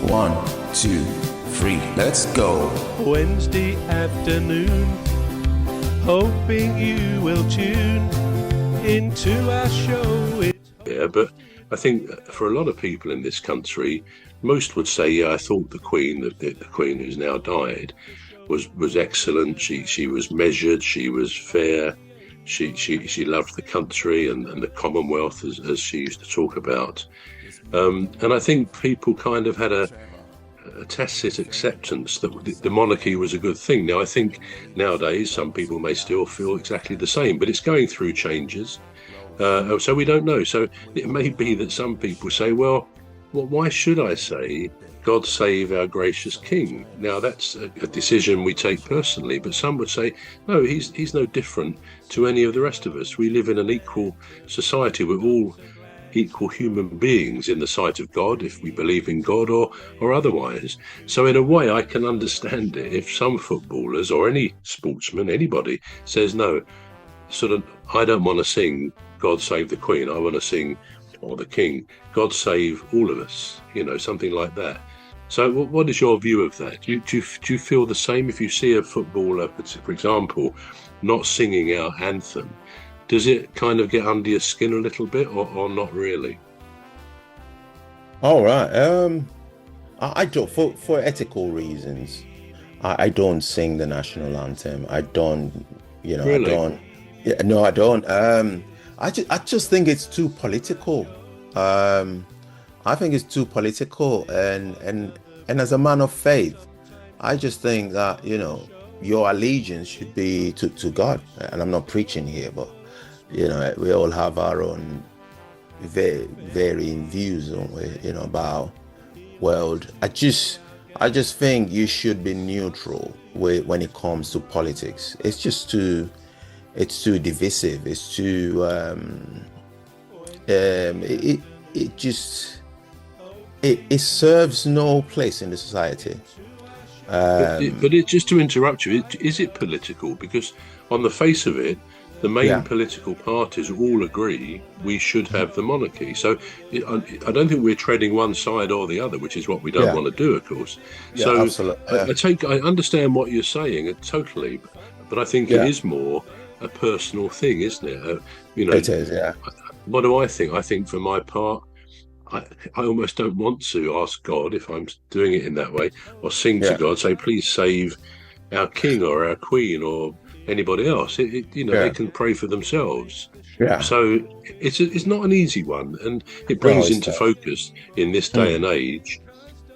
1, 2, 3, let's go. Wednesday afternoon, hoping you will tune into our show. Yeah, but I think for a lot of people in this country, most would say, yeah, I thought the Queen, the Queen who's now died, was excellent. She was measured, she was fair, she loved the country and the Commonwealth, as she used to talk about. And I think people kind of had a tacit acceptance that the monarchy was a good thing. Now, I think nowadays some people may still feel exactly the same, but it's going through changes. So we don't know. So it may be that some people say, well, why should I say, God save our gracious King? Now, that's a decision we take personally, but some would say, no, he's no different to any of the rest of us. We live in an equal society. We're all equal human beings in the sight of God, if we believe in God or otherwise. So in a way, I can understand it if some footballers or any sportsman, anybody, says, no, sort of, I don't want to sing God Save the Queen, I want to sing, or the King, God Save all of us, something like that. So what is your view of that? Do you feel the same if you see a footballer, for example, not singing our anthem? Does it kind of get under your skin a little bit or not really? All right. I don't, for ethical reasons, I don't sing the national anthem. I don't, Really? I don't. Yeah, no, I don't. I just think it's too political. I think it's too political, and as a man of faith, I just think that your allegiance should be to God. And I'm not preaching here, but we all have our own varying views, don't we? About world. I just think you should be neutral when it comes to politics. It's just too divisive. It's too it serves no place in the society. But just to interrupt you, is it political? Because on the face of it, the main political parties all agree we should have the monarchy. So I don't think we're treading one side or the other, which is what we don't want to do, of course. Yeah, so absolutely. I understand what you're saying totally, but I think it is more a personal thing, isn't it? It is, yeah. What do I think? I think for my part, I almost don't want to ask God, if I'm doing it in that way, or sing to God, say, please save our king or our queen or anybody else. They can pray for themselves. Yeah. So it's not an easy one, and it brings into focus in this day and age.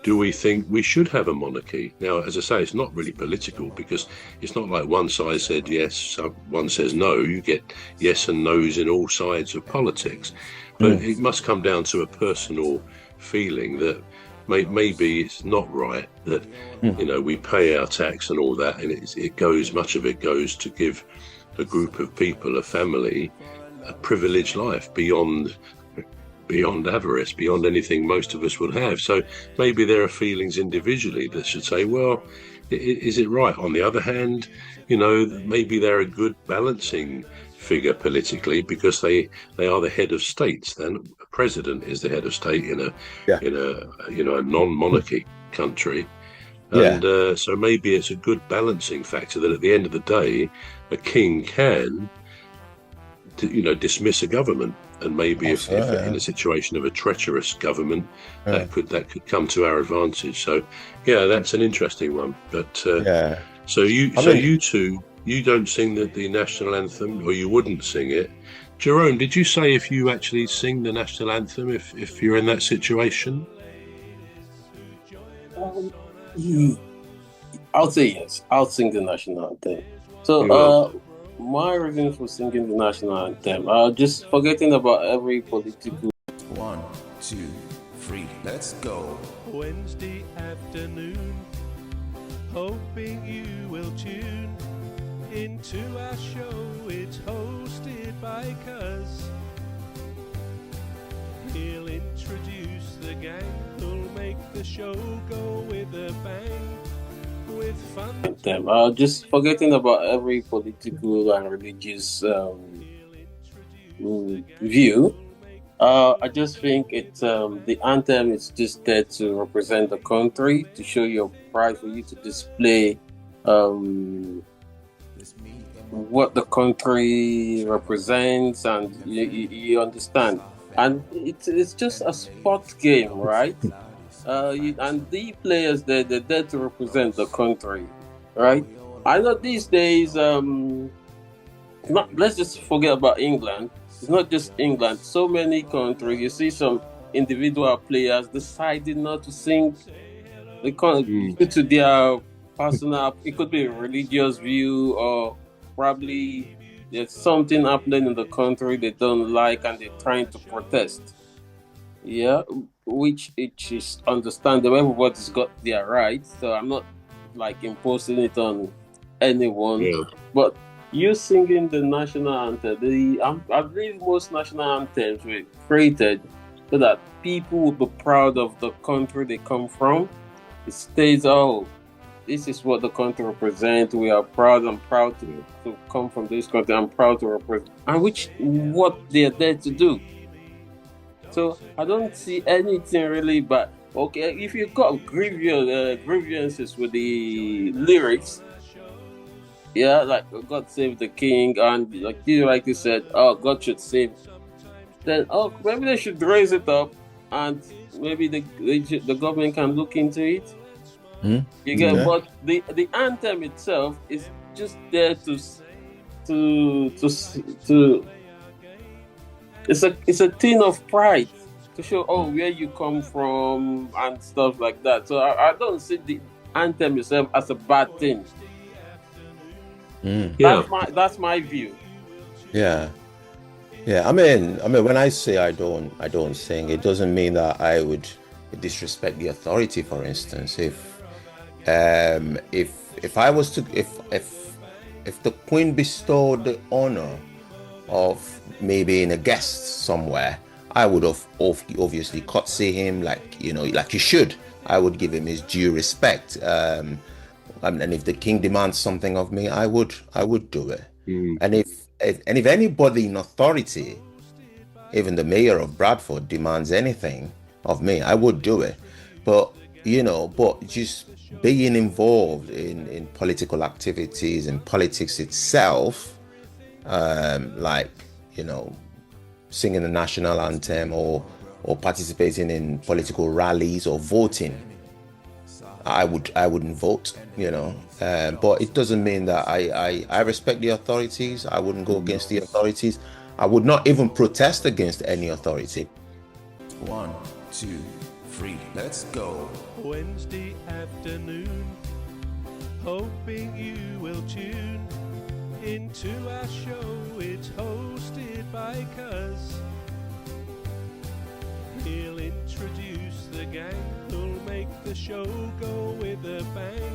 Do we think we should have a monarchy? Now, as I say, it's not really political, because it's not like one side said yes, one says no. You get yes and no's in all sides of politics. But it must come down to a personal feeling that maybe it's not right that we pay our tax and all that, and much of it goes to give a group of people, a family, a privileged life beyond avarice, beyond anything most of us would have. So maybe there are feelings individually that should say, well, is it right? On the other hand, maybe they're a good balancing figure politically, because they are the head of states. Then a president is the head of state in a non-monarchy country, and so maybe it's a good balancing factor that at the end of the day, a king can dismiss a government, and maybe if in a situation of a treacherous government, that could come to our advantage. So that's an interesting one. But so you two, you don't sing the national anthem, or you wouldn't sing it. Jerome, did you say if you actually sing the national anthem if you're in that situation? I'll say yes. I'll sing the national anthem. So my reason for singing the national anthem, just forgetting about every political. 1, 2, 3, let's go. Wednesday afternoon, hoping you will tune into our show. It's hosted by Cuz. He'll introduce the gang who'll make the show go with a bang, with fun. Just forgetting about every political and religious view. I just think it's the anthem is just there to represent the country, to show your pride, for you to display um, what the country represents, and you understand. And it's just a sport game, right? And the players they're there to represent the country, right? I know these days, not let's just forget about England. It's not just England. So many countries, you see some individual players deciding not to sing. They can't due to their personal. It could be a religious view, or probably there's something happening in the country they don't like, and they're trying to protest. Yeah, which it is understandable. Everybody's got their rights, so I'm not like imposing it on anyone. Yeah. But you singing the national anthem, I believe most national anthems were created so that people will be proud of the country they come from. It states, oh, this is what the country represents. We are proud. I'm proud to come from this country. I'm proud to represent, and which what they are there to do. So I don't see anything really bad. Okay, if you got grievances with the lyrics, yeah, like God save the king, and like you said, oh, God should save. Then oh, maybe they should raise it up, and maybe the government can look into it. You get, Yeah. but the anthem itself is just there to it's a thing of pride to show, oh, where you come from and stuff like that. So I don't see the anthem itself as a bad thing. Yeah. That's my view. Yeah. Yeah. I mean, when I say I don't sing, it doesn't mean that I would disrespect the authority. For instance, if I was to if the Queen bestowed the honor of maybe being a guest somewhere, I would have obviously curtsy him, like like you should. I would give him his due respect. And if the king demands something of me, I would do it. And if anybody in authority, even the mayor of Bradford, demands anything of me, I would do it. But but just being involved in political activities and politics itself, like singing the national anthem or participating in political rallies or voting, I wouldn't vote, but it doesn't mean that I respect the authorities. I wouldn't go against the authorities. I would not even protest against any authority. 1, 2, 3, let's go. Wednesday afternoon, hoping you will tune into our show. It's hosted by Cuz. He'll introduce the gang who'll make the show go with a bang.